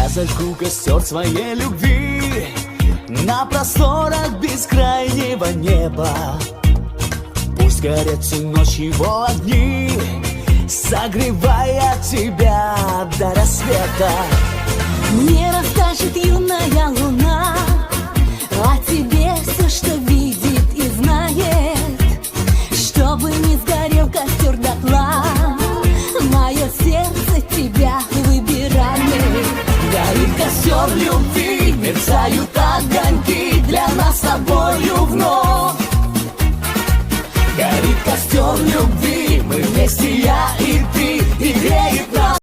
зажгу костер своей любви на просторах бескрайнего неба. Пусть горят всю ночь его огни, согревая тебя до рассвета. Мне расскажет юная луна